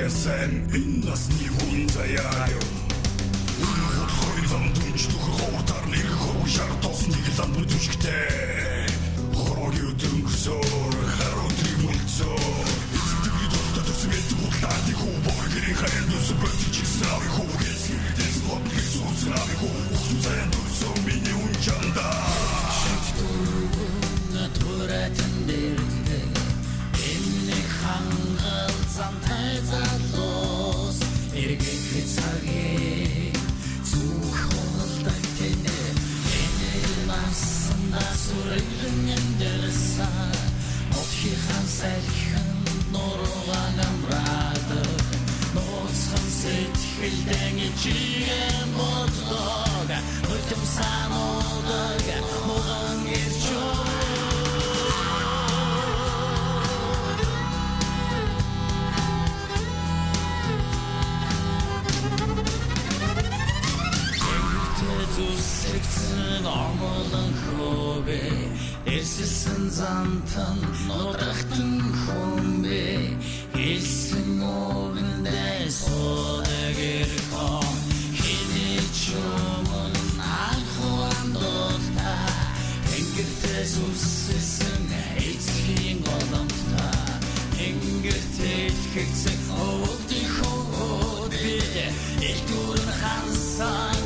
Sen innasni hunzayaayo Unuhut zam tunçtuk hortar нэг хөвшар тосны лам бүжигтэй Хорог дөнгсөөр харуу тримэлцөө Эцэгдээ доста төсвэт бултааны хөвөргэрийн хайр нүсбэт чиснаавы хөвгээс Дэс гот гисуцнаавы хөвгцэн төсөө миний унчанда Натуратын дэрдэ Энэ хангалзан тайзалос Эргэх цагээ Зүх холдаг тэнэ Энэ насна сүрэлэн эндэрса Отхихан сайхан нурван амрады Ноцхан сэтхэлдэн ичиэн бодлог Өтөм сануулдаг муган ирчөө Зүсэгцэн омолон хөвэ Эрсэлсэн зантан нудрахтан хүмбэ Хэлсэн өвөндэй содаг ирхон Хиний чумын алхуан дофта Энгэртээ зүсэлсэн эцгийн голомта Энгэртээ итгэгцэг өвдий хөвөдбэ Элдүүрэн хансан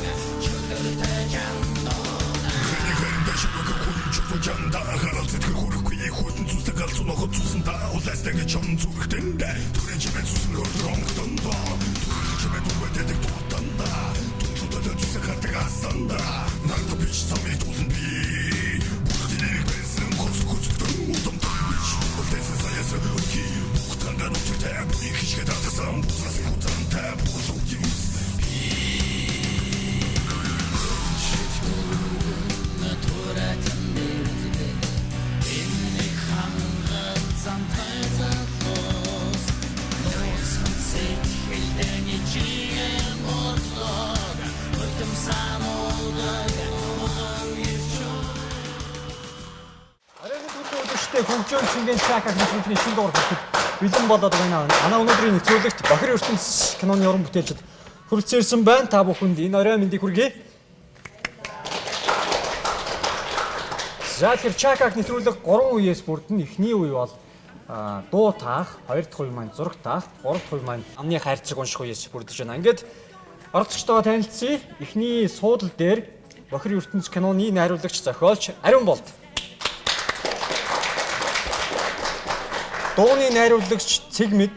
Жанда харалцдаг хөрөхгүй хөтөн зүсдэг галзуу нохот зүсэнта улайстаг чон зүрхтэндэ түрэн чимээ зүсэн хөрөнгөндө түрэн чимээ дүрвэдэг тутанда тутудад зүсэг хартаг асанда нарто бич самий тулын би бүхтинэрэг бэнсэн хөсөктөн удам тэмбич улайсан саясы өки бүхтанда нүчтэй бүний хишгэ датсан бүсасын хутантай бүсүк юмс Хөгжөөн цэнгийн шааках нэвтрүүлгийн шинэ дугаар бүтэхэд бэлэн болоод байна. Манай өнөөдрийн нэвтрүүлэгт Бахир ертөнц киноны уран бүтээлчид хүрэлцээрсэн байна. Та бүхэнд энэ орой мэндийг хүргэе. За тэгэхээр шааках нэвтрүүлэг 3 үеэс бүрдэн. Эхний үе бол дуу таах, хоёр дахь үе маань зураг таах, гурав дахь үе маань амны хайрцаг унших үеэс бүрдэж байна. Ингээд оролцогчдоо танилцъя. Эхний суудал дээр Бахир ертөнц киноны найруулагч зохиолч Ариун Болд. Дууны найруулагч Цэгмэд.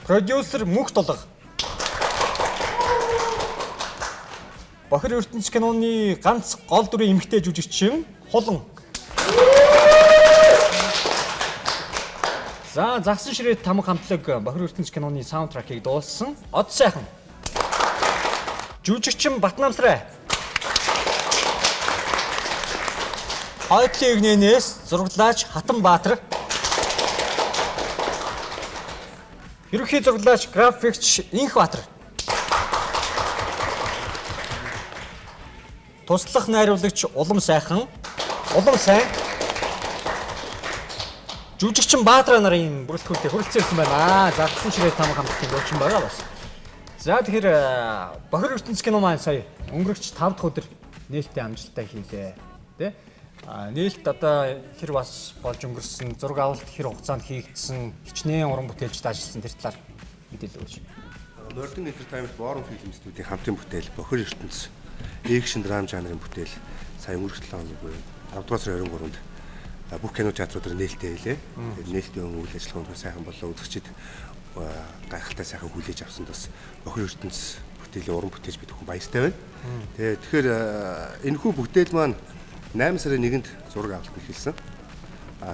Продюсер Мөнх Долго. Бахир ертөнц киноны ганц гол дүрийн эмэгтэй жүжигчин Хулан. За загсан ширээ тамга хамтлаг Бахир ертөнц киноны саундтракийг дуулсан Од сайхан. Жүжигчин Батнамсрай. Хойдлын игнэнээс зураглаач Хатан Баатар. Ерөнхий зураглаач графикч Инх Баатар. Туслах найруулагч Улам сайхан. Улам сайн. Жүжигчин Баатар нарын бүрэлдэхүүнтэй хүрэлцээрсэн байна. Загсан ширээ тамга хамтлагийн дуучин байгаа бас. За тэгэхээр Бахир ертөнц кино маань сая өнгөрөгч 5 дахь өдөр нээлттэй амжилттай хийлээ. Тэ? Нээлт одоо хэр бас болж өнгөрсөн, зураг авалт хэр хугацаанд хийгдсэн, хичнээн уран бүтээлчд ажилласан тэр талаар мэдээлэл өгөөч. Northern Entertainment Boron Film Studio-ийн хамтын бүтээл Бахир ертөнц экшн драм жанрын бүтээл сая өнгөрөх 7 хоног буюу 5 дугаар сарын 23-нд бүх кино театруудаар нээлттэй хэлээ. Тэгээд нээлтийн үйл ажиллагаанд сайхан болоо үзэгчид гайхалтай сайхан хүлээж авсанд бас Бахир ертөнц бүтээлийн уран бүтээлч бид бүхэн баяртай байна. Тэгэхээр энэхүү бүтээл маань 8 сарын 1-нд зураг авалт эхэлсэн.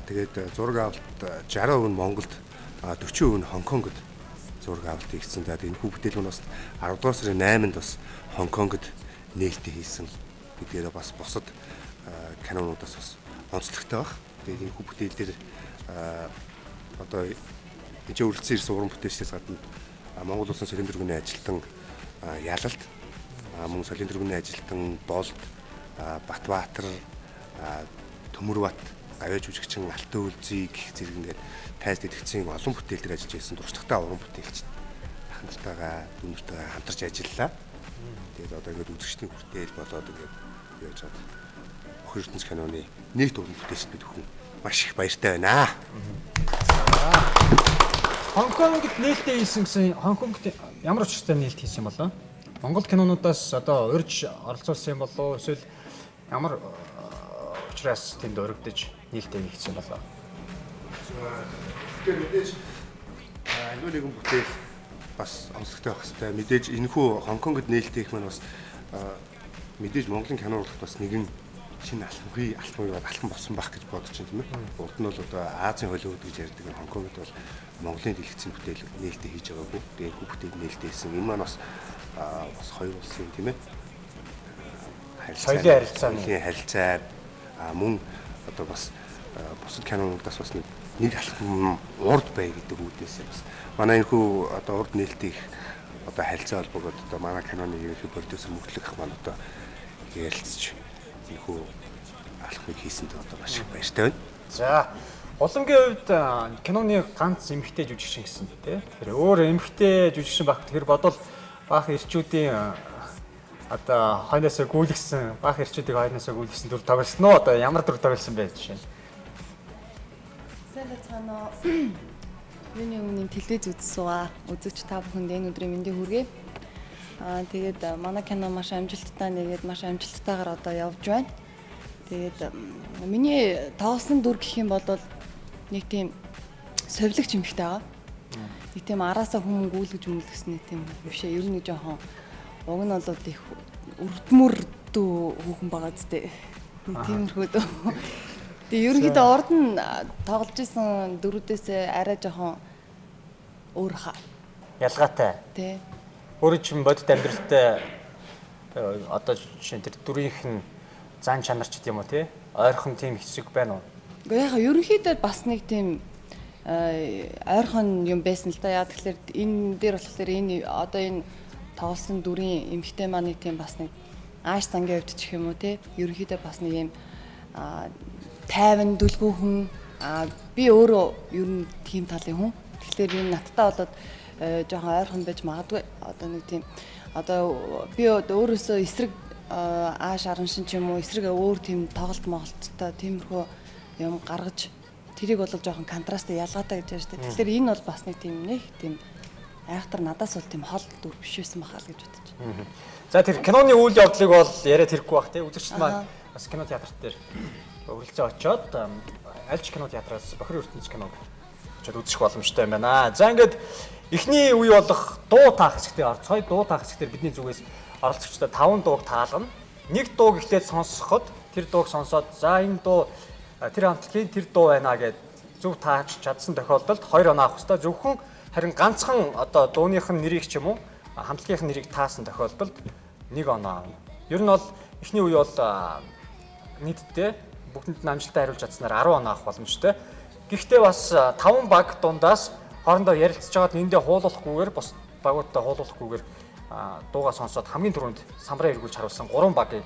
Тэгээд зураг авалт 60% нь Монголд, 40% нь Хонконгод зураг авалт хийгдсэн. Тэгээд энэхүү бүтээл маань бас 10 дугаар сарын 8-нд бас Хонконгод нээлттэй хийсэн. Бидгээр бас бусад кинонуудаас бас онцлогтой баг. Тэгээд энэхүү бүтээл дээр одоо эцэг үргэлжлэн ирсэн уран бүтээлчдээс гадна Монгол улсын соёлын дөрвийн ажилтан Ялалт, мөн соёлын дөрвийн ажилтан Долд, Батбаатар, Төмөрбат гавьяа жүжигчин Алтан үлзий гэх зэрэг ингээд тайз дэтгэцийн олон бүтээл дээр ажиллаж байсан туршлагатай уран бүтээлч ахнартайгаа дүүнэртэйгээ хамтарч ажиллалаа. Тэгээд одоо ингээд үзэгчдийн хүртэл болоод ингээд яаж чад Бохир ертөнц киноны нийт уран бүтээлчд бид бүхэн маш их баяртай байна. Хонконгт нээлттэй хийсэн гэсэн Хонконгт ямар учиртай нээлт хийсэн юм болоо? Монгол кинонуудаас одоо урьж оролцуулсан юм болоо эсвэл ямар учраас тэнд өргөдөж нээлттэй хийсэн болоо? Тэгэхээр мэдээж аюул нэгэн бүтээл бас онцлогтой байх хэрэгтэй. Мэдээж энэхүү Хонконгд нээлттэй их маань бас мэдээж Монголын кино урлахт бас нэгэн шинэ алхам болсон байх гэж бодож байна тийм ээ. Урд нь бол одоо Азийн Холливуд гэж ярьдаг нь Хонконгд бол Монголын дэлгэцэн бүтээл нээлттэй хийж байгаагүй. Тэгээд энэ бүтээл нээлттэй хийсэн. Энэ маань бас хоёр улсын тийм ээ. Соёлын харилцаа мөн одоо бас бусад кинонуудаас бас нэг алхам урд бай гэдэг үүднээс бас манай энэхүү одоо урд нээлттэй их одоо харилцаа холбоогод одоо манай киноны ерөнхий продюсер мөхлөг ах маань одоо ярилцж энэхүү алхмыг хийсэнд одоо маш их баяртай байна. За Улангийн хувьд киноны ганц эмэгтэй жүжигчин гэсэн тий. Тэгэхээр өөр эмэгтэй жүжигчин байх тэгэхээр бодвол баах ирчүүдийн одоо хойноосоо гүйлгсэн баах ирчүүдийг хойноосоо гүйлгсэн дүр тоглосон уу? Одоо ямар дүр тоглосон бэ жишээ нь? Сайхан юуны өмнө телевиз үзсэн үзэгч та бүхэнд энэ өдрийн мэндийг хүргэе. Тэгээд манай кино маш амжилттай нэгээд маш амжилттайгаар одоо явж байна. Тэгээд миний тоглосон дүр гэх юм бол нэг тийм совилогч эмэгтэй байгаа. Нэг тийм араасаа хүмүүс гүйлгэж өмөлгсөн нэг тийм бишээ. Ер нь жоохон уг нь бол их өрдмөр дүү хүүхэн байгаа зү. Тиймэрхүү дүү. Тэгээ ерөнхийдөө урд нь тоглож исэн дөрүүдээс арай жоохон өөр хаа. Ялгаатай. Тэ. Өөрөө ч бодит амьдралтай одоо жишээ нь тэр дүрийнх нь зан чанар ч гэдэг юм уу тий? Ойрхон тийм хэсэг байна уу? Гэхдээ яг ерөнхийдөө бас нэг тийм ойрхон юм байсан л да. Яа тэгэхээр энэ дээр болохоор энэ одоо энэ тоглосон дүрийн эмэгтэй маань нэг тийм бас нэг ааш зангийн хувьд ч юм уу тий? Ерөнхийдөө бас нэг юм тайван дүлгүүхэн би өөрөө ер нь тийм талын хүн. Тэгэхээр энэ надтай болоод жоохон ойрхон байж магадгүй. Одоо нэг тийм одоо би өөрөөсөө эсрэг ааш араншин ч юм уу эсрэг өөр тийм тоглолт моголттой тиймэрхүү юм гаргаж тэрийг бол жоохон контрасттай ялгаатай гэж байна шүү дээ. Тэгэхээр энэ бол бас нэг тийм айхтар надаас бол тийм хол дүр биш байсан бахал гэж бодож байна. За тэр киноны үйл явдлыг бол яриад хэрэггүй бах тий. Үзэгчд маань бас кино театрт дээр өрөлцөө очоод аль ч кино театраас Бохир ертөнц киног очоод үзэх боломжтой юм байна. За ингээд эхний үе болох дуу таах хэсэгтээ орцгоё. Дуу таах хэсгээр бидний зүгээс оролцогчдод 5 дууг таалгана. Нэг дууг эхлээд сонсоход тэр дууг сонсоод за энэ дуу тэр хамтлагийн тэр дуу байна гэд зөв тааж чадсан тохиолдолд 2 оноо авах хэрэгтэй. Зөвхөн харин ганцхан одоо дууных нь нэрийг ч юм уу хамтлагийн нэрийг таасан тохиолдолд 1 оноо авна. Ер нь бол эхний үе бол нийтдээ бүгдэнд нь амжилттай хариулж чадсанаар 10 оноо авах боломжтой. Гэхдээ бас 5 баг дундаас хоорондоо ярилцж байгаад эндээ хуулуулахгүйгээр бос багуудтай хуулуулахгүйгээр дуугаа сонсоод хамгийн түрүүнд самбараа эргүүлж харуулсан 3 багийг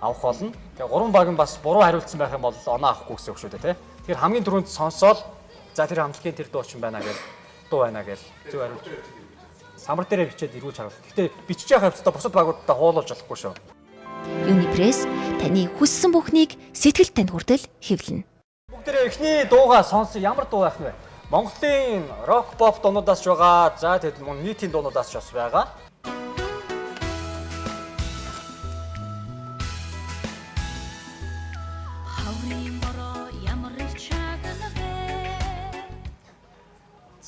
авах болно. Тэгээ 3 баг нь бас буруу хариулсан байх юм бол оноо авахгүй гэсэн үг шүү дээ, тий. Тэгэхээр хамгийн түрүүнд сонсоод за тэр хамтлагийн тэр дуучин байна гэж дуу байна гэж зөв хариулж самбар дээрээ бичээд эргүүлж харуул. Гэхдээ бичиж явах хэвчээ бусад багуудтай хуулуулж болохгүй шүү. Юнипресс таны хүссэн бүхнийг сэтгэл танд хүртэл хэвлэнэ. Бүгдээрээ эхний дуугаа сонсон ямар дуу байх вэ? Монголын рок поп дуунуудаас ч байгаа. За тэгэд мөн нийтийн дуунуудаас ч бас байгаа.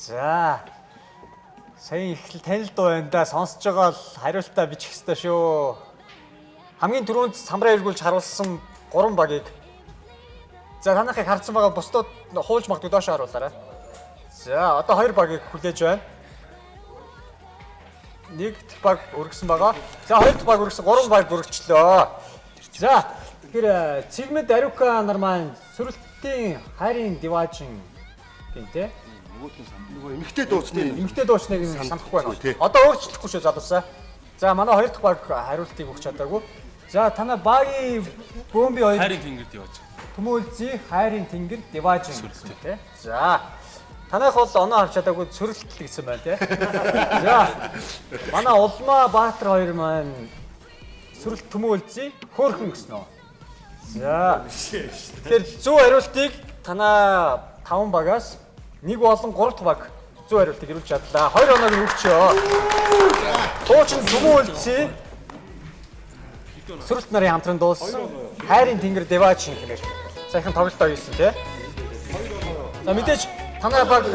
За. Сайн их танил дуу байна да. Сонсож байгаа л хариултаа бичих ёстой шүү. Хамгийн түрүүнд самбараа эргүүлж харуулсан 3 багийг за танахыг харсан байгаа бусдууд хуулж магадгүй доош харуулаарай. За одоо 2 багийг хүлээж байна. 1 баг өргөсөн байгаа. За 2 баг өргөсөн 3 баг өргөчлөө. За тэгэхээр Цэгмэд Ариука нар маань сүрэлтийн хайрын диваажин гэнтэй. Нөгөө эмэгтэй дуучныг санахгүй байна. Одоо өөрчлөхгүй шүү залуусаа. За манай 2 дахь баг хариултыг өгч чадаагүй. За танай багийн бөмби хоёр хайрын тэнгэрд яваач. Төмөөлзий хайрын тэнгэр Divajin гэсэн үг тий. За. Танайх бол оноо авч чадаагүй сөрөлтөл гэсэн байна тий. За. Манай Улмаа Баатар хоёр маань сөрөлт төмөөлзий хөөрхөн гэсэн үү. За. Тэгэхээр зөв хариултыг танаа 5 багаас нэг болон 3 дахь баг зөв хариултыг ирүүлж чадлаа. 2 оног өгчөө. Туучин төмөөлзий сөрөлт нарын хамтран дууссан хайрын тэнгэр Divajin хэмээх сайхан тоглолт хийсэн тий. За мэдээж танай баг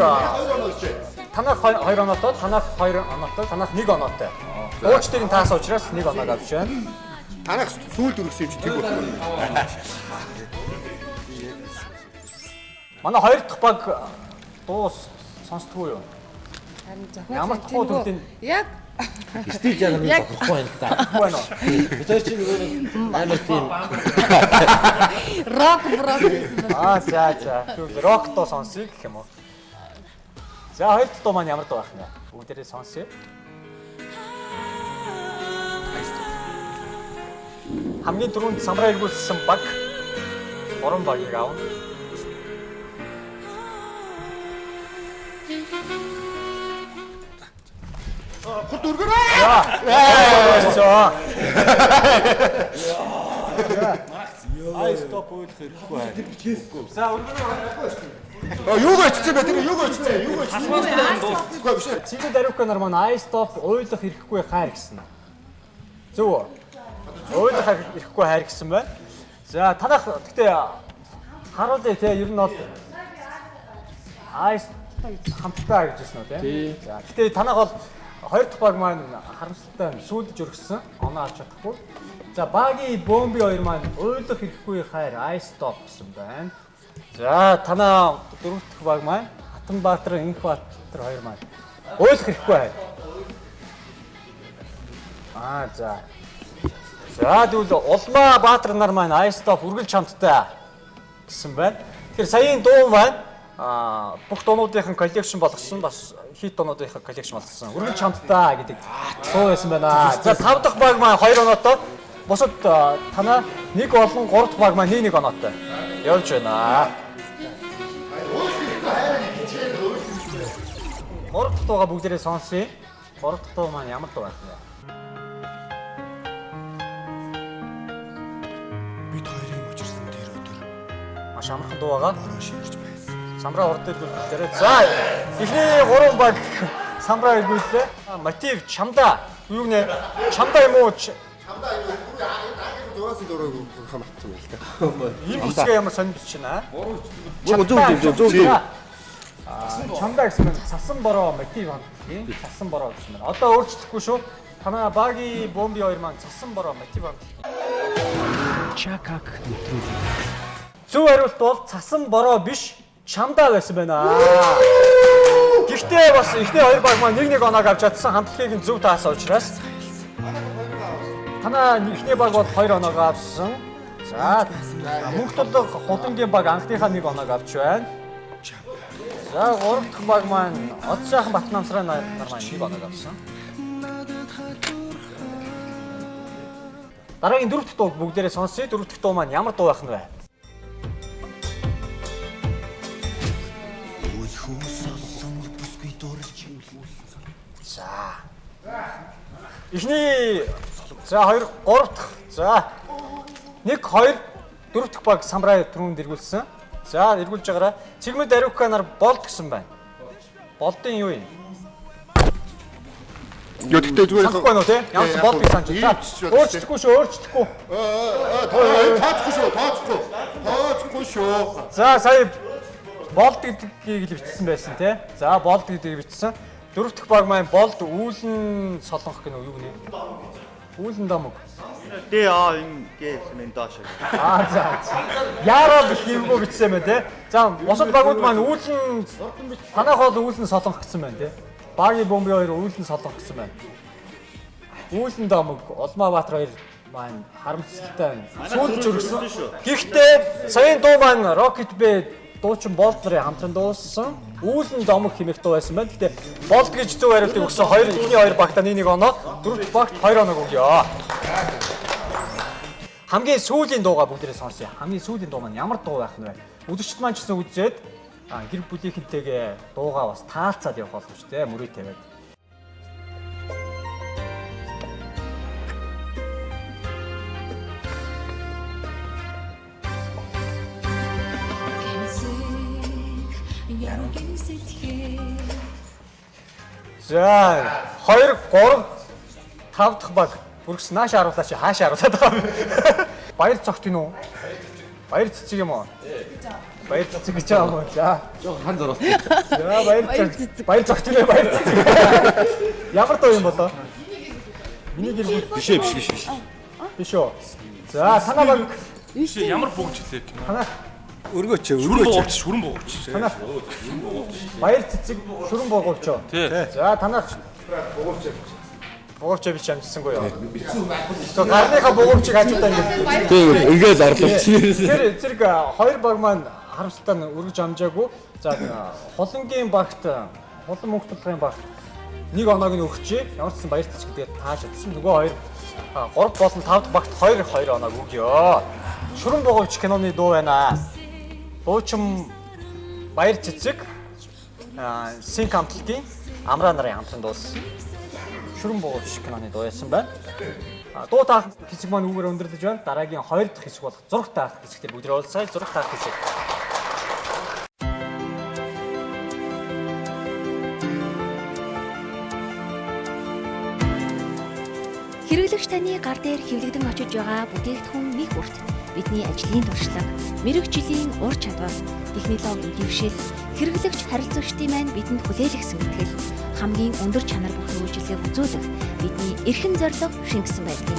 танах 2 оноотой, танах 2 оноотой, танах 1 оноотой. Уучдыг нь таасан учраас 1 оноо авч байна. Танах сүүлд өргөсөн юм чи тэр бол. Манай 2 дахь баг дуус сонсдгүй юу? Харин зохиол Ямар тухай төрлөлийн яг Стил жанрын зохиохгүй байна та. байна уу? Бид чи нөгөө амар тийм рок гэсэн байна. За. Тэгвэл рок-то сонсъё гэх юм уу? За 2 дахь дуу маань ямар дуу байх нэ? Бүгдээрээ сонсъё. Хамгийн түрүүнд самраа эргүүлсэн баг 3 багийг аав. Хурд өргөрөө. За. ай стоп үйл хэрэггүй байна. За өргөнөө. Юу гойцсон бэ? Тэр юу гойцсон? Юу гойцсон? Үгүй биш. Цэцэд ариука нар маань I stop ойлгох хэрэггүй хайр гэсэн. Зөв үү? Ойлгох хэрэггүй хайр гэсэн байна. За танах гэхдээ харуулъя те ер нь бол I хамтдаа гэж хэлсэн үү те. За гэхдээ танах бол 2 дахь баг маань харамсалтай сүйдж өргөсөн. Оноо авч чадахгүй. За багийн бомби хоёр маань ойлгох хэрэггүй хайр I stop гэсэн байна. За танаа 4 дахь баг маань Хатанбаатар, Инхбаатар хоёр маань ойлгох хэрэггүй хайр. За. За тэгвэл Улмаа Баатар нар маань I stop үргэлж хамтдаа гэсэн байна. Тэгэхээр саяын дуу маань бүх дуунуудын коллекшн болгосон бас хит дуунуудын коллекшн болгосон. Үргэлж хамтдаа гэдэг дуу байсан байна. За 5 дахь баг маань 2 оноотой. Бусад танаа 1 болон 3 дахь баг маань 1 оноотой. Явж байна. 3 дахь дууга бүгдээрээ сонсъё. 3 дахь дуу маань ямар дуу байх вэ? Бид хоёрын учирсан тэр өдөр Маш амархан дуу байгаа. шивэрч байсан. Самраа урд иргүүлээ. За эхний 3 баг самраа иргүүллээ. Мотив чамда. Юу нэ? Чамда юм уу? Хамдаа юу зураас дөрөв хамтсан байл та. Ийм бичгээ ямар сонирч байна? Зөв. Чамда гэсэн нь цасан бороо мотив хамт тийм. Цасан бороо гэсэн байна. Одоо өөрчлөхгүй шүү. Танаа багийн бомби хоёр маань цасан бороо мотив хамт. Чакак нэвтрүүлэг. Зөв хариулт бол цасан бороо биш. Чамда байсан байна. Гэхдээ бас ихтэй 2 баг маань 1 оноог авч чадсан хамтлагийг нь зөв таасан учраас танаа ихний баг бол 2 оноог авсан. За мөнх тулг хулангийн баг анхныхаа 1 оноог авч байна. За 3 дахь баг маань Од сайхан Батнамсраа нар маань 1 оноог авсан. Дараагийн 4 дахь дуу бүгдээрээ сонсъё. 4 дахь дуу маань ямар дуу байх нь вэ? За. Эхний за 2 3 дахь. За. 1 2 4 дахь баг самраа түрүүнд эргүүлсэн. За эргүүлж байгаараа цэгмэд ариука нар болд гэсэн байна. Болдын юу юм? Юу тэгтээ зүгээр Санахгүй байна уу те? Ямар ч болдыг санаж байна. Өөрчлөхгүй шүү, өөрчлөхгүй. тооцохгүй шүү. За сая болд гэдгийг л бичсэн байсан те. За болд гэдгийг бичсэн. 4 дахь баг маань болд үүлэн солонгох гэнэ юу гэнэ? Үүлэн дамаг. энэ гэсэн доош. За. Яараа биш юмгүй бичсэн байна те. За босод багууд маань үүлэн танах бол үүлэн солонгох гэсэн байна те. Багийн бомби хоёр үүлэн солонгох гэсэн байна. Үүлэн дамаг Улмаа Баатар хоёр маань харамсалтай сүүлж өргөсөн. Гэхдээ саяын дуу маань Rocket Band дуучин Болд нарын хамтран дууссан. Үүлэн домог хэмээх дуу байсан байна. Гэтэ Болд гэж зөв хариултыг өгсөн ихний 2 багтаа 1 оноо, 4 дахь багт 2 оноо өгье. хамгийн сүүлийн дуугаа бүгдээрээ сонсъё. Хамгийн сүүлийн дуу маань ямар дуу байх нь вэ? Өдөрчд маань ч гэсэн үзээд гэр бүлийнхэнтэйгээ дуугаа бас таалцаад явах боломжтой мөрөө тавиад. За 2 3 5 дахь баг бүргс нааш харууллаа чи хаашаа харуулаад байгаа юм. Баяр цогт гин үү? Баяр цэцэг юм уу? Баяр цэцэг гэж байгаа юм уу? За. Жог хан зурвал. За баяр цэцэг. Баяр цогт гинэ баяр цэцэг. Ямар дуу юм болоо? Миний гэр бүл Биш ээ, биш. биш үү? За санаа баг Ямар бүгж хэлээ кино. санаа Өргөөч. Шүрэн буугч. санаа. Баяр цэцэг шүрэн буугуулч юу? За танах буугуулч би ч амжсангүй юу? За гарныхаа буугуулчийг хажуудаа ингэ. Тийм ингээд орлоо. Тэр зэрэг хоёр баг маань харамсалтай нь өргөж амжаагүй. За холонгийн багт холон мөнгө толгойн багт нэг оноог нь өгчээ. Ямар ч гэсэн баяр цэцэг тэгээд таашаадсан. Нөгөө хоёр 3 болон 5 багт 2 оноог өгьё. Шүрэн буугуулч киноны дуу байна. Дуучин баяр цэцэг Синк хамтлагийн Амраа нарын хамтран дуулсан. Шүрэн буугуулч киноны дуу яасан байна. Дуу таах хэсэг маань үүгээр өндөрлөж байна. Дараагийн 2 дахь хэсэг болох зураг таах хэсгээр бүгд уулзъя. Зураг таах хэсэг. Хэрэглэгч таны гар дээр хэвлэгдэн очиж байгаа бүтээгдэхүүн нэг бүрт бидний ажлын туршлага, мэрэгжлийн ур чадвар, технологийн дэвшил, хэрэглэгч харилцагчдын маань бидэнд хүлээлгсэн мэтгэл, хамгийн өндөр чанар бүх үйлчилгээг үзүүлэх бидний эрхэм зорилго шингэсэн байдаг.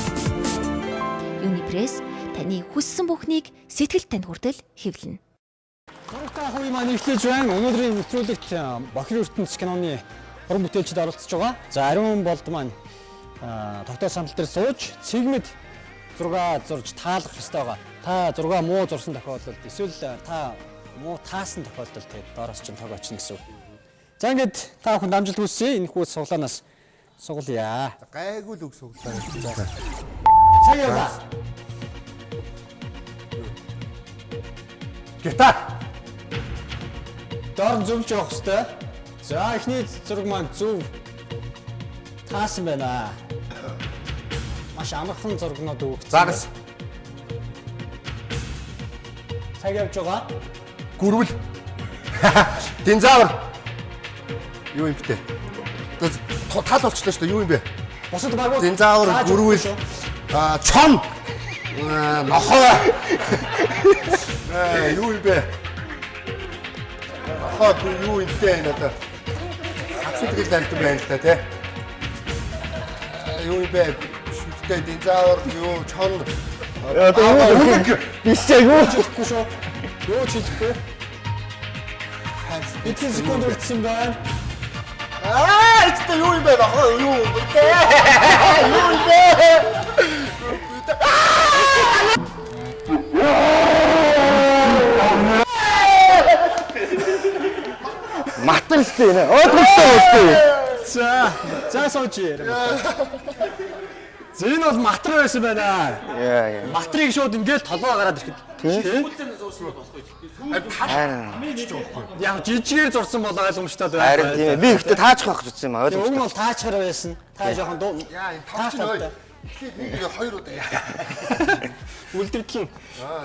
Юнипресс таны хүссэн бүхнийг сэтгэл танд хүртэл хэвлэнэ. Зурагтай хувийн маань эхлэж байна. Өнөөдрийн нэвтрүүлэгт Бохир ертөнц киноны уран бүтээлчид оролцож байгаа. За Ариун болд маань тогтоол самтал дээр сууж цэгмэд зураг зурж таалах хэрэгтэй байгаа. Та зураг муу зурсан тохиолдолд эсвэл та муу таасан тохиолдолд тэгээд доороос чинь тог очно гэсэн үг. За ингээд та бүхэнд амжилт хүсье. Энэ хүү суглаанаас суглая. Гайгүй л үг суглаа. Цаг яваа. Гитар. Доор зөвж явах хэрэгтэй. За эхний зураг маань зөв таасан байна. Маш амархан зургнууд өгсөн. Загас. Цаг явж байгаа. Гүрвэл. Динзавр. Юу юм бэ? Тал болчихлоо шүү дээ. Юу юм бэ? Бусад багууд Динзавр, гүрвэл. Чон. Нохоо. Юу юм бэ? Нохоо юу юм бэ надад? Аксидрил дант байна л та тий. Юу юм бэ? Шүттэй динзавр юу чон. биш юу ч хэлэхгүй шүү. Юу ч хэлэхгүй. Эдгээр секунд үлдсэн байна. Эцтэй юу юм бэ? Нохоо юу юм бэ? Юу юм бэ? Матэрстэй нэ. Өдрөстэй. За сууж. Зэн бол матар байсан байна. Яа. Матрыг шууд ингээд толгоо гараад ирэхэд. Яг жижигээр зурсан бол ойлгомжтой байна. Харин тийм ээ. Би ихтэй таачих байх гэж үзсэн юм аа. Уг нь бол таачгаар байсан. Та жоохон дуу. Таачтай. Эхлээд хоёр удаа яа. Үлдэгдэл.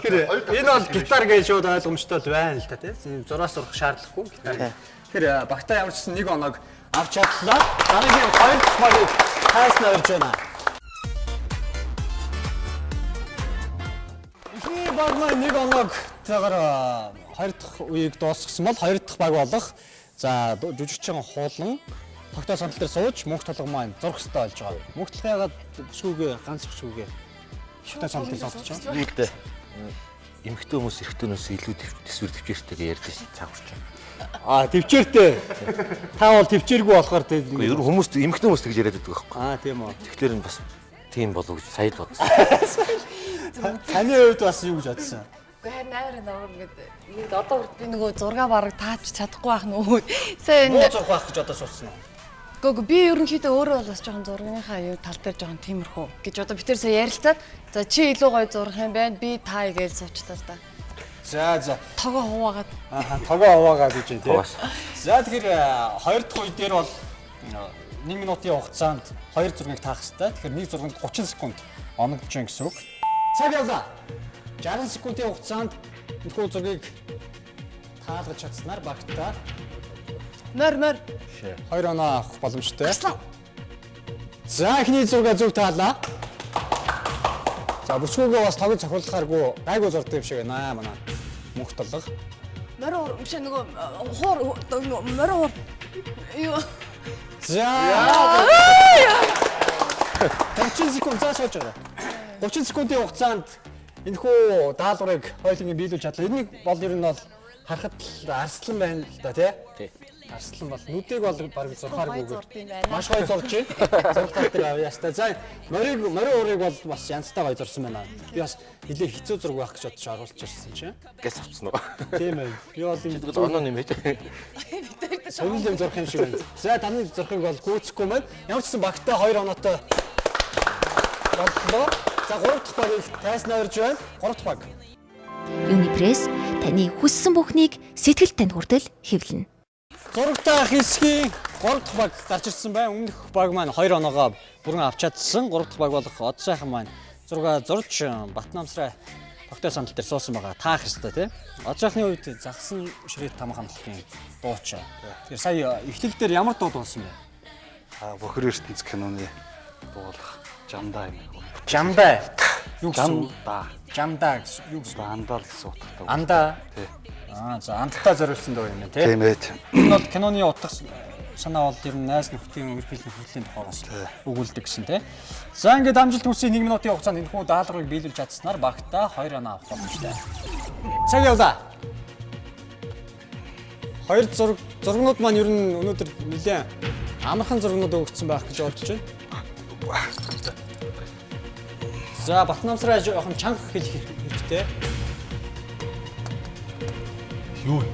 Энэ бол гитар гэж шууд ойлгомжтой байна л та тийм. Зураас сурах шаардлагагүй гитар. Тэгэхээр багтаа ямар ч гэсэн нэг оног авч чадлаа. Дараагийн 2 дахь багийг тааснаа орж байна. Эхний баг маань нэг оног цагаар 2 дахь үеийг дуусгасан бол 2 дахь баг болох. За жүжигчин хуулан тогтоол самтал дээр сууж мөнх толгой маань зурх хэрэгтэй болж байгаа. Мөнх толгой ягаад бүсгүйгээ ганц бүсгүйгээ шигтэй самтал дээр сонсож байгаа. Үүтэй. Эмэгтэй хүмүүс эрэгтэйнөөс илүү төсвөр төвчээртэйгээ ярьдаг цаагурч. Төвчээртэй. Та бол төвчээргүй болохоор тийм. Ер нь хүмүүс эмэгтэй хүмүүс тэгж яриад байдаг байхгүй. Тийм үү. Тэгэхээр нь бас тийм болов гэж сая л бодсон. Таны хувьд бас юу гэж бодсон? Гэхдээ найраа нөр ингээд одоо хүртэл би нөгөө зураг бараг тааж чадахгүй байх нөө. Сайн Муу зурх байх гэж одоо суусна. Гэхдээ би ерөнхийдөө өөрөө бол бас жоохон зургийнхаа юу тал дээр жоохон тиймэрхүү гэж одоо бид тэр сая ярилцаад за чи илүү гоё зурх юм байна. Би та игээл суучлаа л да. За. Тогоо хуваагаад. Тогоо хуваагаад гэж юм тий. За тэгэхээр хоёр дахь үе дээр бол 1 минутын хугацаанд 2 зургийг таах хэрэгтэй. Тэгэхээр нэг зурганд 30 секунд оногдож байна гэсэн үг. Цаг явлаа. 60 секундын хугацаанд энэхүү зургийг таалгаж чадсанаар багтаа Мөр. 2 оноо авах боломжтой. За эхний зургаа зөв таалаа. За бүсгүйгээ бас тогож цохиулахааргүй гайгүй зурдаг юм шиг байна манай мөнх толго. Мөр биш нөгөө хуур мөр. Юу. За 30 секунд заашаач байгаа. 30 секундын хугацаанд энэхүү даалгаврыг хоёулангийн биелүүлж чадлаа. Энийг бол ер нь бол харахад арслан байна л да тий. Арслан бол нүдийг бол баг зурхааргүй. Маш гоё зурж байна. Зурх тал дээр авъя хаста. За морин уурыг бол бас янзтай гоё зурсан байна. Би бас нэлээ хэцүү зураг байх гэж бодож оруулж ирсэн чинь. Гэс авцсан уу? Тийм ээ. Би бол Тэгвэл оноо нэмэж. сонирхол юм зурх юм шиг байна. За таны зурхыг бол гүйцэхгүй маань. Ямар ч гэсэн багтаа 2 оноотой боллоо. За 3 дахь багийг тайснаа өрж байна. 3 дахь баг. Юнипресс таны хүссэн бүхнийг сэтгэл танд хүртэл хэвлэнэ. Зурагтай хэсгийн 3 дахь баг гарч ирсэн байна. Өмнөх баг маань 2 оноогоо бүрэн авч чадсан. 3 дахь баг болох од сайхан маань зураг зурж Батнамсраа тогтоо сандал дээр суусан байгаа. Таах ёстой тий. Од сайхны үед загсан ширээ там хамтлагийн дууч. Тэгэхээр сая эхлэл дээр ямар дуу дуулсан бэ? Бохир ертөнц киноны дуулах Жамдаа юм. Жамдаа. Юу гэсэн? Жамдаа. Жамдаа гэсэн юу гэсэн? Андаа л гэсэн утгатай. Андаа. Тий. За андтаа зориулсан дуу юм байна тий. Тийм ээ. Энэ бол киноны утга санаа бол ер нь найз нөхдийн үргэлжлэх хөдөлгөөний тухайгаас өгүүлдэг гэсэн тий. За ингээд амжилт хүсье 1 минутын хугацаанд энэхүү даалгаврыг биелүүлж чадсанаар багтаа 2 оноо авах боломжтой. Цаг явлаа. Хоёр зургнууд маань ер нь өнөөдөр нэлээд амархан зургнууд өгөгдсөн байх гэж бодож байна. За Батнамсраа жоохон чанга хэлэх хэрэгтэй. Юу вэ?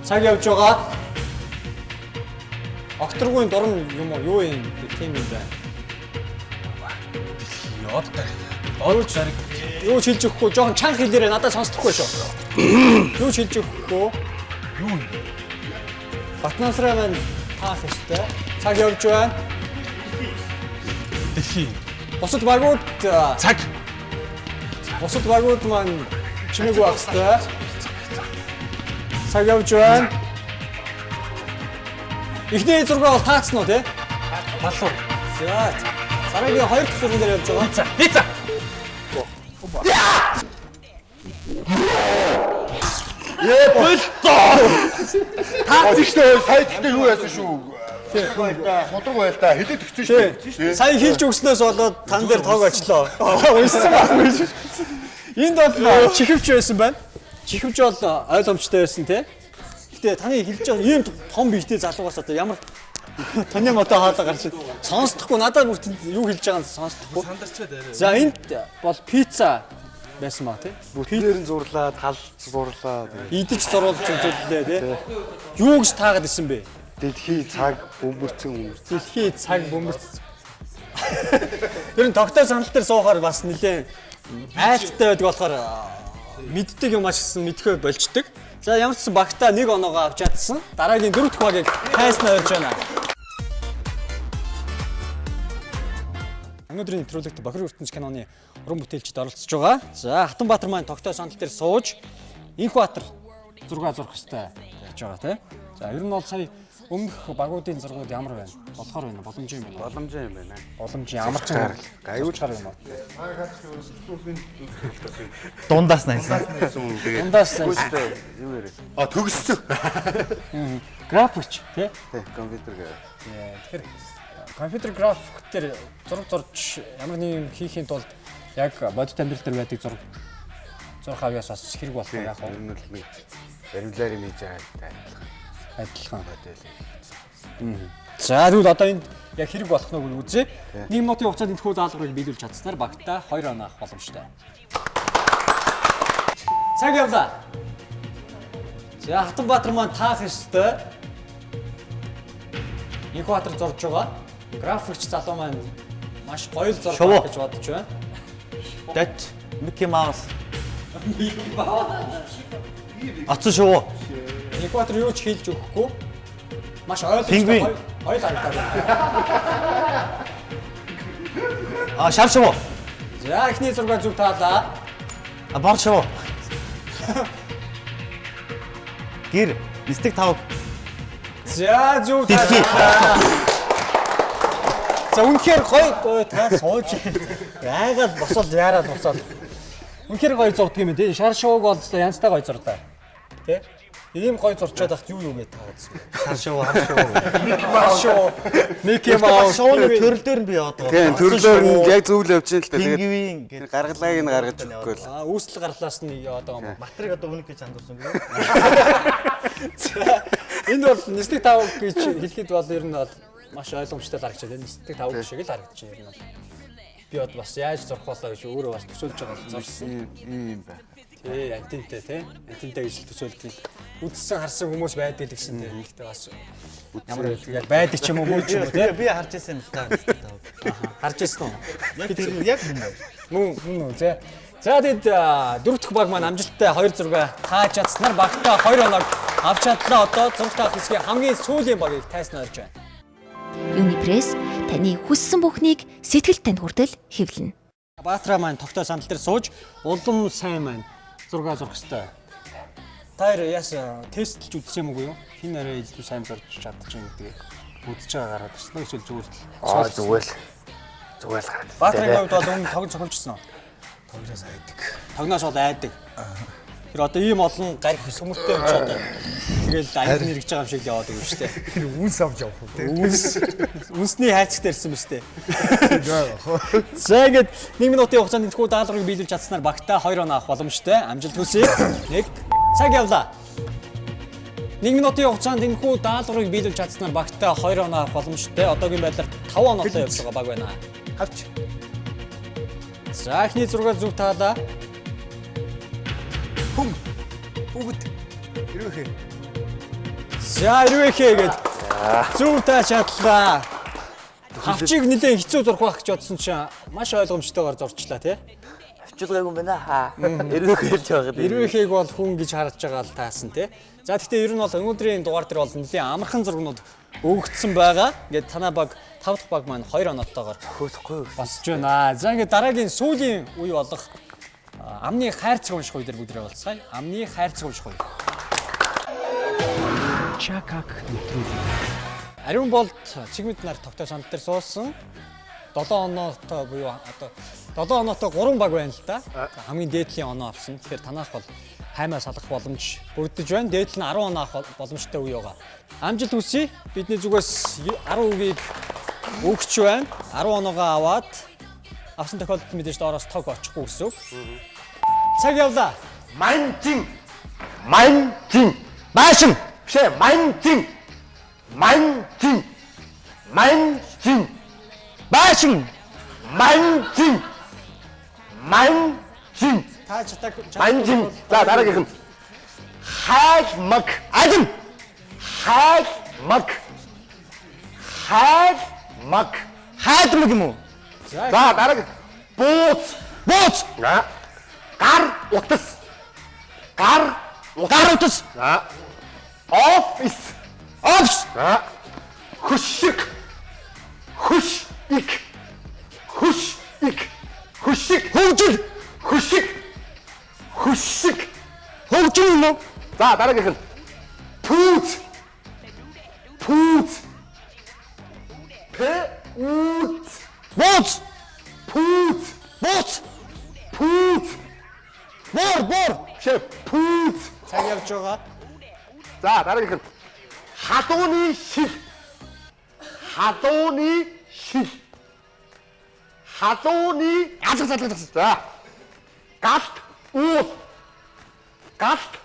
Цаг явж байгаа. Окторгүй дорн юм уу? Юу юм? Тийм юм байна. Яадаг. Орж зариг. Юу ч хэлж өгөхгүй. Жоохон чанга хэлээрээ надад сонсдохгүй шүү. Юу ч хэлж өгөхгүй. Юу юм? Батнамсраа маань таах ёстой. Цаг явж байна. Дэлхий. Бусад багууд цаг. Бусад багууд маань чимээгүй байх ёстой. Цаг явж байна. Эхний зургаа бол таацсан уу те? Малуу. За. Сарагийн 2 дахь зурган дээр явж байгаа. Пицца. Таацсан шүү. Сая тэгтээ юу яасан шүү. Модрог байлаа. Хилээд өгсөн шүү. Сая хэлж өгснөөс болоод тан дээр тоог очлоо. Уншсан байхгүй шүү. Энд бол чихвч байсан байна. Чихвч бол ойлгомжтой байсан те. Гэтэ таны хэлж байгаа ийм том биетэй залуугаас одоо ямар таны мотоо хаалга гарч сонсдохгүй надад бүр юу хэлж байгааг сонсдохгүй. Сандарчаад арай. За энд бол пицца байсан ба тий. Бүтээр нь зурлаад, хал зурлаа. Идэж зурулж үзүүллээ тий. Юу гэж таагаад исэн бэ? Дэлхий цаг бөмбөрцөн өмөрцөн. Дэлхий цаг бөмбөрцөн. Тэр нь тогтоо сандал дээр суухаар бас нэлээ айлттай байдаг болохоор мэддэг юм маш гэсэн мэдхөө болждөг. За ямар ч гэсэн багтаа 1 оноогоо авч чадсан. Дараагийн 4 дахь багийг хайснаа өрж байна. Өнөөдрийн нэвтрүүлэгт Бохир ертөнц киноны уран бүтээлчид оролцож байгаа. За Хатанбаатар маань тогтоо сандал дээр сууж Инхбаатар зураг зурх хэвээр гэж байгаа тийм. За ер нь бол сая өмнөх багуудын зургууд ямар байна? Болохоор байна. Боломж юм байна. Боломж юм байна. Боломж амархан Гаюуч гар юм уу? Дундаас найсан. Дундаас юу яриа? Төгссөн. графикч тий? Тий, компьютер гээ. Тэгэхээр компьютер график дээр зураг зурж ямар нэг юм хийхин тулд яг бодит амьдрал дээр байдаг зураг авьяас бас хэрэг болох яг Ер нь л нэг баримлаар юм хийж байгаа. адилхан модель. За тэгвэл одоо энд яг хэрэг болох нь үзье. 1 минутын хугацаанд энэхүү даалгаврыг биелүүлж чадсанаар багтаа 2 оноо авах боломжтой. Цаг явлаа. За Хатанбаатар маань таах ёстой. Экватор зурж байгаа. Графикч залуу маань маш гоё л зурж байгаа гэж бодож байна. Дэт Микки Маус. Ацсан шувуу. Экватор юу ч хийлж өгөхгүй. Маш ойлгомжтой Пингвин. гоё харагдаад байна. Шар шувуу. За эхний зураг зүг таалаа. Бор шувуу. Гэр стик тав. За зүг таалаа. За үнэхээр гоё та сууж яагаад босоод яарад босоод. Үнэхээр гоё зурдаг юм тий. Шар шууг бол янзтай гоё зурдаг. Тэ? Ийм гоё зурчаад ахт юу гэж таагаадсан. Шар шувуу, хар шувуу. Маш шуу. Микки Маус Шууны төрөл дээр нь би яваад байгаа. Тийм төрлөөр нь яг зөвлөө явж байна л да. Пингвин гэдэг Гаргалааг нь гаргаж өгөхгүй л. Үүсэл гарлаас нь яваад байгаа юм. матрик одоо үнэг гэж хандуулсан би. Энд бол нэстэг тав гэж хэлэхэд бол ер нь бол маш ойлгомжтой харагдаж байна. Нэстэг тав шиг л харагдаж байна ер нь бол. Би бод бас яаж зурх болоо гэж өөрөө бас төсөөлж байгаа зурсан. Ийм байх. Тий, антинтэй тий. Антинтэй гэж төсөөлдөг. Үдсэн харсан хүмүүс байдаг л гэсэн дээ. Гэхдээ бас ямар яг байдаг ч юм уу мөн ч юм уу тий. Би харж байсан л та. Харж ирсэн үү? Яг Мөн тий. За тэгэд дөрөв дэх баг маань амжилттай 2-6 тааж чадсанаар багтаа 2 оног авч чадлаа. Одоо зураг таах хэсгийн хамгийн сүүлийн багийг тайснаа орж байна. Юнипресс таны хүссэн бүхнийг сэтгэл танд хүртэл хэвлэнэ. Баатара маань тогтоо сандал дээр сууж улам сайн маань зураг зурх хэвээр. Та хоёр яасан тестэлж үзсэн юм уу юу? Хин арай илүү сайн зурж чадчих юм гэдгийг үзэж байгаа гараад ирсэн. Эсвэл зүгээр л. Зүгээр л гараад. Баатарын хувьд бол өмнө тоглож цохолжсон уу? Тоглоос айдаг. Тогноос бол айдаг. Тэр одоо ийм олон гарих сүмөртэй юм чи одоо тэгэл аян нэргэж байгаа юм шиг л яваад байгаа юм шүү дээ. Үнс авч явах уу те. Үнсний хайцагтай ирсэн мэт дээ. За ингээд 1 минутын хугацаанд энэхүү даалгаврыг биелүүлж чадсанаар багтаа 2 оноо авах боломжтой. Амжилт хүсье. 1 цаг явлаа. 1 минутын хугацаанд энэхүү даалгаврыг биелүүлж чадсанаар багтаа 2 оноо авах боломжтой. Одоогийн байдлаар 5 оноотой явж байгаа баг байна. Хавч. За эхний зураг зүг таалаа. Бүгд ирвэхээ. За ирвэхээ гээд зүг тааж чадлаа. Хавчиг нэлээд хэцүү зурх байх гэж бодсон чинь маш ойлгомжтойгоор зурчлаа тий. Авчилгаагүй юм байна хаа. Ирвэхээ ярьж байгаа. Ирвэхээг бол хүн гэж харж байгаа л таасан тий. За гэхдээ ер нь бол өнөөдрийн дугаар дээр бол нэлээд амархан зургнууд өгөгдсөн байгаа. Ингээд танаа баг 5 дахь баг маань 2 оноотойгоор Хөөхгүй. босч байна. За ингээд дараагийн сүүлийн үе болох амны хайрцаг унших үе дээр бүгдээ болцгаая. Амны хайрцаг унших үе. Чакак нэвтрүүлэг. Ариун болт чигмэд нар тогтоо санд дээр суусан 7 оноотой буюу одоо 7 оноотой 3 баг байна л да. Хамгийн дээдлийн оноо авсан. Тэгэхээр танаас бол хаймаа салах боломж бүрдэж байна. Дээдл нь 10 оноо авах боломжтой үе байгаа. Амжилт хүсье. Бидний зүгээс 10 үгийг өгч байна. 10 оноогоо аваад авсан тохиолдолд мэдээж доороос тог очихгүй гэсэн үг. Цаг явлаа. 만진 Баашин. 쉐 만진 Баашин. 만진 Та чатаг 만진 자 나라게 금 하이막 Адим. 하이막 Хайдмаг юм уу? 자 나라게 보츠 Бууц. 갈 утас Гар утас. 자 오피스 Опс. 자 후식 Хөгжил. 후식 Хөгжил юм уу? 자 나라게 금 푸즈 Бууц. 푸즈 Бор. 쉐 푸즈 цаг явж байгаа. 자 나라게 금 하도니 실 자 가스트 가스트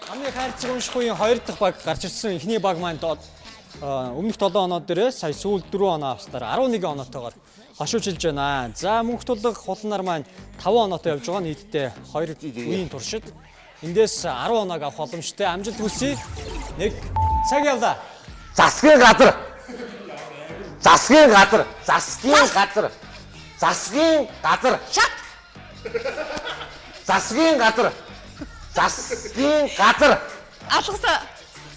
Амны хайрцаг унших үеийн 2 дахь баг гарч ирсэн. Эхний баг маань өмнөх 7 оноо дээрээ сая сүүл 4 оноо авснаар 11 оноотойгоор хошуучилж байна. За мөнх тулах хулнаар маань 5 оноотой явж байгаа. Нийтдээ 2 үеийн туршид. Эндээс 10 оноог авах боломжтой. Амжилт хүсье. Нэг цаг явлаа. Засгийн газар. Засгийн газар. Засгийн газар. Засгийн газар. Шат. Засгийн газар. Засгийн газар. Алгасаа.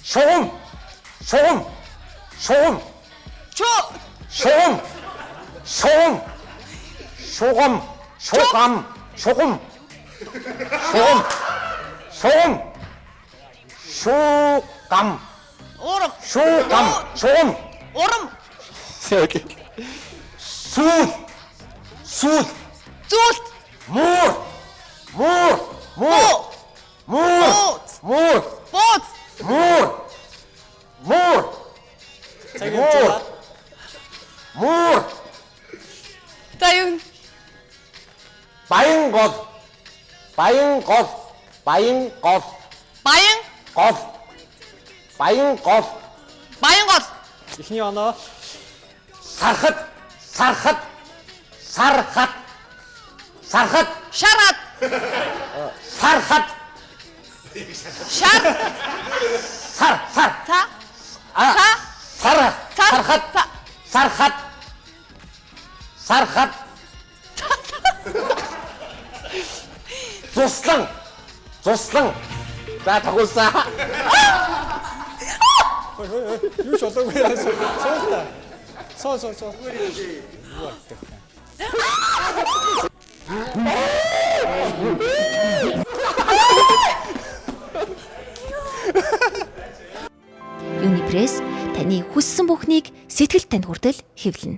Шугам. Шугам. Шугам. Чөө. Шугам. Шугам. Шугам. Шугам. Шугам. Шугам. Шугам. Шугам. Урам. Шугам. Шугам. Урам. Окей. Суд. Суд. Зүлт. Муур. Муур. Муур. Муур. Муур. Бууз. Муур. Муур. Цаг явлаа. Муур. За юу? Баян гол. Баян гол. Баян гол. Баян. Гол. Баян гол. Баян гол. Эхний оноо. Сархат. Сархат. Сархат. Сархат. Шархат. Сархат. Шар. Сар. Сар. Та. Сар. Сархат. Сархат. Сархат. Туслан. Туслан. За тагуулсан. Юу ч болоогүй яасан. Суустай. Соо. Юнипресс таны хүссэн бүхнийг сэтгэлд танд хүртэл хэвлэнэ.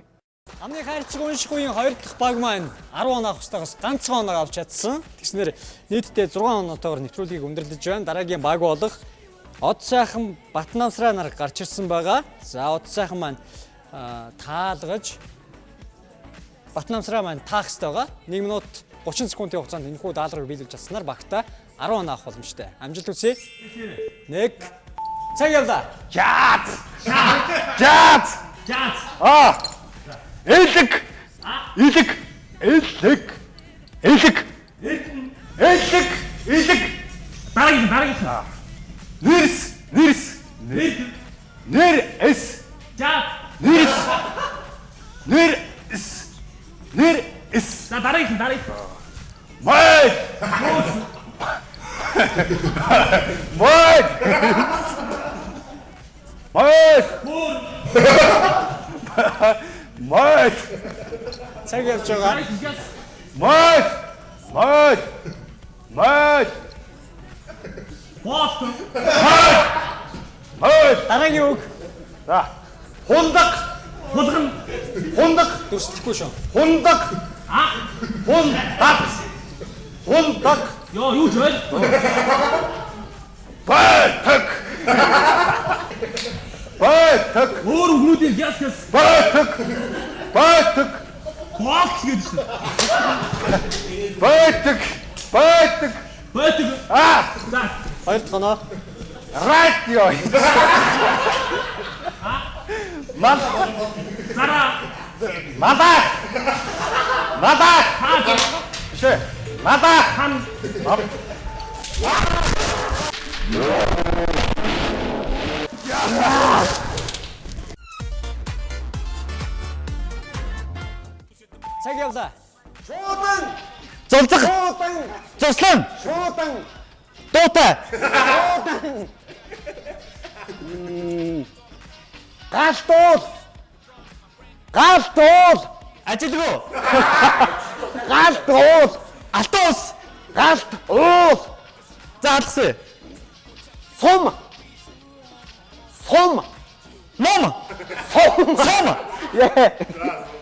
Амны хайрцаг унших үеийн 2 дахь баг маань 10 оноо авах ёстойгоос ганцхан оноо авч чадсан. Тэгснээр нийтдээ 6 оноотойгоор нэвтрүүлгийг өндөрлөж байна. Дараагийн баг болох Од сайхан Батнамсраа нар гарч ирсэн байгаа. За Од сайхан маань таалгаж Батнамсраа маань таах ёстой байгаа. 1 минут 30 секундын хугацаанд энэхүү даалгаврыг биелүүлж чадсанаар багтаа 10 оноо авах боломжтой. Амжилт хүсье. Нэг цаг явлаа. Жаац. Жаац. Жаац. Элэг. Элэг. Элэг. Элэг. Элэг. Элэг. Дараагийн. Нэрс. Нэрс. За Нэрс. за дараагийн. Май. Май. Цаг явж байгаа. Май. Дараагийн үг. За. Хундаг. Дүрслэхгүй шүү. Хундаг. Ёо юу ч байл. Байтак. Өөр үгнүүдийг яс. Байтак. Хоолч гэж шүү. Байтак. За. 2 дахь оноо. Радио. Надаа. Шэ. Надаа. Цаг явлаа. Зулцах. Зослон. Дуутай. Гаалтуул. Ажилгүй. Гаалтуул. Алтуус. Гаалтуул. За алгасаа. Сум. Ном.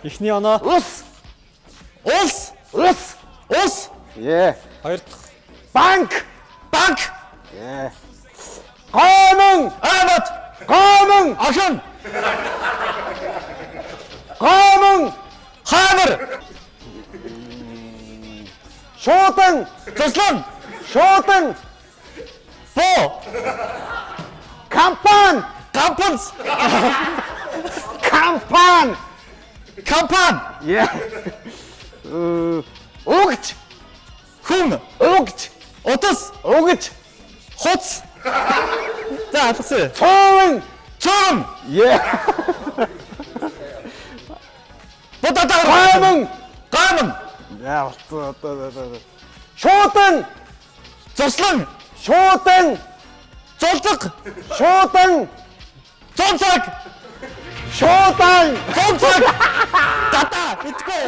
Эхний оноо. Ус. Е. 2 дахь. Банк. Е. Гомон. Агшин. Хамар. Шуудан. Зослон. Бо. Кампан. Кампанс. Кампан. Кампан. Yeah. Угч. Хүн. Угч. Утас. Угч. Хоц. За алгасан. Цоон. Цоон. Yeah. Бодотоо. Гайман. Гайман. Яа, одоо. Шуудан. Зослон. Шуудан. Золдог. Шуудан. Зонцог. Шуудан. Зонцог. Тата. Итгүй.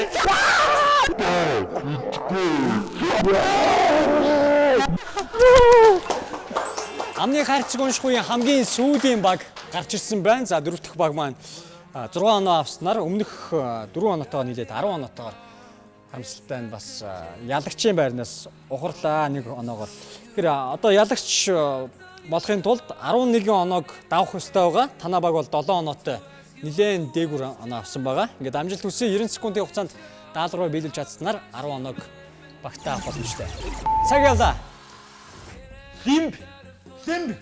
Амны харьцаг унших үеийн хамгийн сүүлийн баг гарч ирсэн байна. За дөрөв дэх баг маань 6 оноо авснаар өмнөх 4 оноотойгоо нийлээд 10 оноотойгоор харамсалтай нь бас ялагчийн байрнаас ухарлаа 1 оноогоор. Тэгэхээр одоо ялагч болохын тулд 11 оноог давах ёстой байгаа. Танай баг бол 7 оноотой нэлээд дээгүүр оноо авсан байгаа. Ингээд амжилт хүсье 90 секундын хугацаанд даалгавраа биелүүлж чадсанаар 10 оноог багтаах боломжтой. Цаг явлаа. Лимб. Лимб.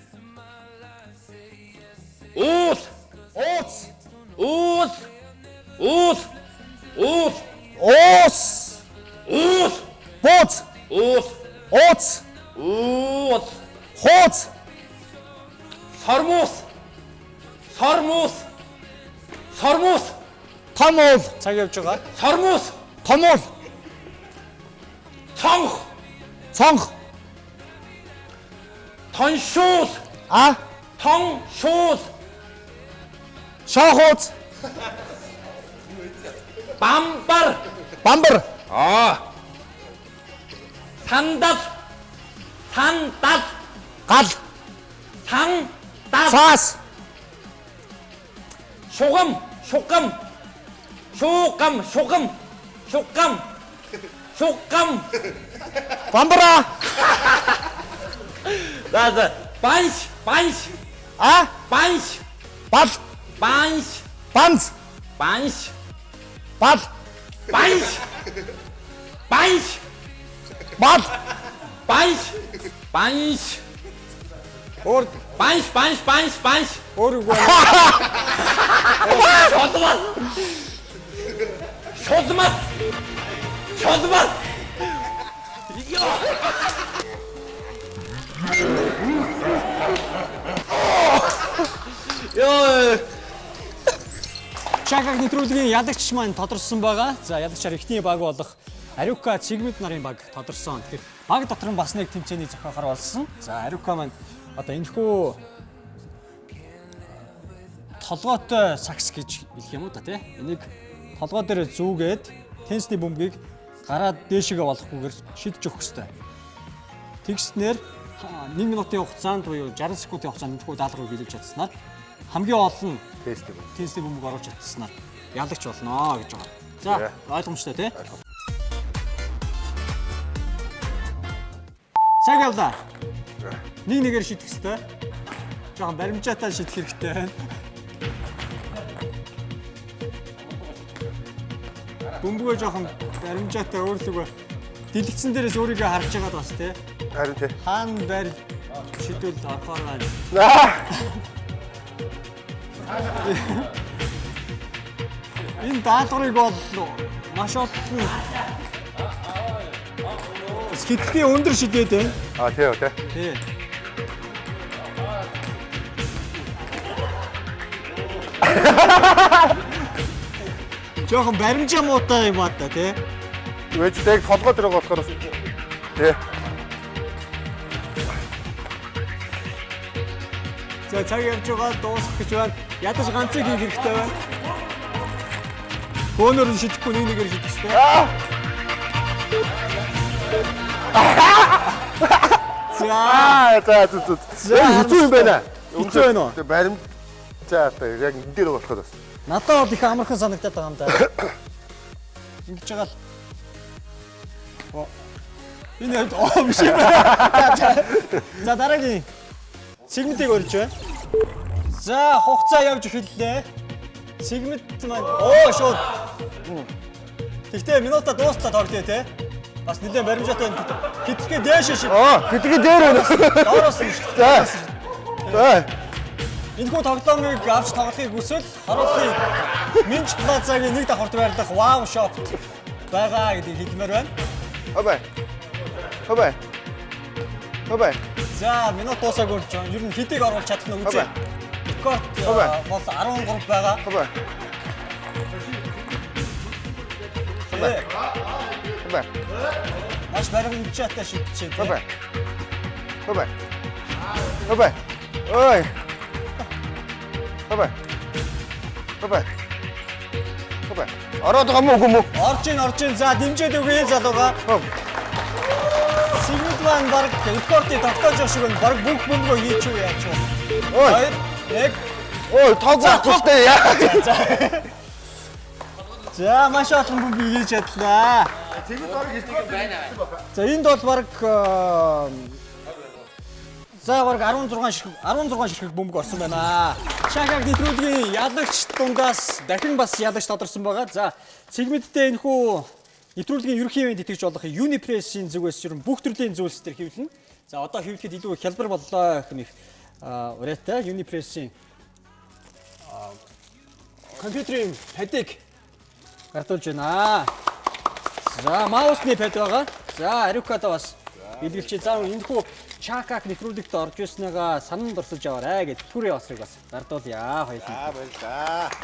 Уул. Ууц. Уул. Уул. Уул. Уус. Уул. Бууц. Уул. Ууц. Уул. Хууц. Сормуус. Сормуус. Сормуус. Томол. Цаг явж байгаа. Сормуус. Томол. Цонх. Цонх. Тоншуул. А. Тоншуул. Шахууц. Бамбар. Бамбар. Сандал. Сандал. Гал. Сандал. Цаас. Шугам. Шугам. Шугам. Шугам. Шугам. Шугам. Бамбара. Да. Банш. Банш. А. Банш. Бал. Банш. Банз. Банш. Бал. Банш. Банш. Бал. Банш. Банш. Өөр Банш. Банш. Банш. Банш. өөр үгүй. Шодмас. Шодмас. Шодмас. Ёо. Чакаг нэвтрүүлгийн ялагч маань тодорсон байгаа. За ялагчаар эхний баг болох Ариука Цэгмэд нарын баг тодорсон. Тэгэхээр баг дотор нь бас нэг тэмцээний зохиохоор болсон. За Ариука маань одоо энэхүү толгойтой сакс гэж хэлэх юм уу та тий. Энийг толгой дээр зүүгээд тенсний бөмбөгийг гараад дээшээгээ болохгүйгээр шидэж өгөх ёстой. Тэгснээр 1 минутын хугацаанд буюу 60 секундын хугацаанд энэхүү даалгаврыг биелүүлж чадсанаар хамгийн олон тенсний бөмбөг оруулж чадсанаар ялагч болно гэж байгаа. За ойлгомжтой тий. Цаг явлаа. Нэг нэгээр шидэх ёстой. Жохон баримжаатай шидэх хэрэгтэй байна. Бөмбөгөө жоохон баримжаатай өөрлөгөө дэлгэцэн дээрээс өөрийгөө харж байгаад бас тий. Харин тий. Хаан барь шидвэл орохоор байна. Энэ даалгаврыг бол маш олон скидтэй өндөр шидэд байна. Тий. Тий. Жохон баримжаа муутай юм аа та тий. Вэждэг толгой дээр болохоор тий. За цаг явж байгаа дуусах гэж байна. Ядаж ганцыг хийх хэрэгтэй байна. Хөөнөр нь шидэхгүй нэг нэгээр шидэх хэрэгтэй. За. Хэцүү юм байна. Хэцүү байна уу? Тэг барим за одоо яг энэ дээр болохоор бас. Надад бол их амархан санагдаад байгаа юм да. Ингэж байгаа л. Энэ биш юм байна. За дараагийн сегментийг өрж байна. За хугацаа явж эхэллээ. Сегмент маань шууд. Тэгтээ минутаа дуустал тоглоё те. Бас нэлээд баримжаатай байна. Хитгэе дээш шиг. Хэдгээ дээр байна. Доороос нь шүү. За. За. Энэхүү тоглоомыг авч тоглохыг хүсвэл Харуулын Минч Плазагийн нэг давхарт байрлах Wow Shop байгаа гэдгийг хэлмээр байна. Хобай. За, минут дуусаагүй болж байна. Ер нь хэдийг оруулах чадах нь үзье. Рекорд бол 13 байгаа. Хобай. Маш баримжаатай шидчихээ. Хобай. Ой. Хобай. Ороод байгаа мó үгүй мó? Орж ийн. За, дэмжээд өгье залууга. Сигмэд маань баг рекордыг тогтоож байгаа шиг баг бүх бөмбөгөө хийчих үү яач вэ? Ой. Яг Ой, тоглохгүй яа. За, маш олон бөмбөг хийж чадлаа. За, энд бол баг баг 16 ширхэг бөмбөг орсон байна. Шахаг нэвтрүүлгийн ялагч дундаас дахин бас ялагч тодорсон байгаа. За, сегменттэй энэхүү нэвтрүүлгийн ерөнхий ивент итгэж болох Unipress-ийн зүгээс ер нь бүх төрлийн зүйлс төр хэвлэнэ. За, одоо хэвлэхэд илүү хялбар боллоо гэх мэт урайтай Unipress-ийн компьютерийн падыг гартуулж байна. За, маусны пад байгаа. За, Ариката бас бэлгэлчээ. За, энэхүү Чакак нэвтрүүлэгт орж ирснээгаа сананд орсолж аваарай гэдэг түрээ осрыг бас гардуулъя. Баярлалаа.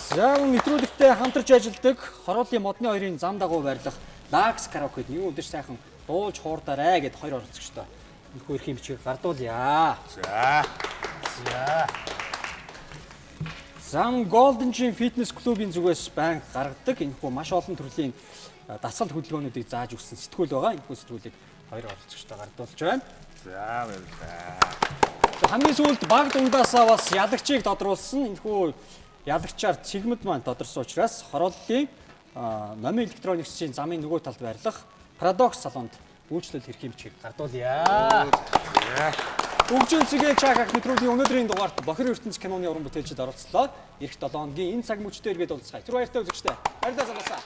За, нэвтрүүлэгтээ хамтарч ажилладаг Харуулын модны хоёрын зам дагуу байрлах Lax Karaoke-д нэг өдөр сайхан дуулж хуурдаарай гэд хоёр оролцогчтой. Энэхүү эрхийн бичгийг гардуулъя. Зам Golden Gym Fitness Club-ийн зүгээс банк гаргадаг энэхүү маш олон төрлийн дасгал хөдөлгөөнүүдийг зааж өгсөн сэтгүүл байгаа. Энэхүү сэтгүүлийг хоёр оролцогчтой гардуулж байна. За баярлалаа. Хамгийн сүүлд баг дундаасаа бас ялагчийг тодруулсан. Энэхүү ялагчаар сегмент маань тодорсон учраас Харуулын номын электрониксийн замын нөгөө талд байрлах Paradox салонд үйлчлэл хэрхий бичгийг гардуулъя. Бүгжин цэгээ Чакак нэвтрүүлгийн өнөөдрийн дугаарт Бохир ертөнц киноны уран бүтээлчид оролцлоо. Эх 7 хоногийн энэ цаг мөчтөө эргээд уулзъя. Тэр баяртай үзэгчтэй. Баярлалаа залуусаа.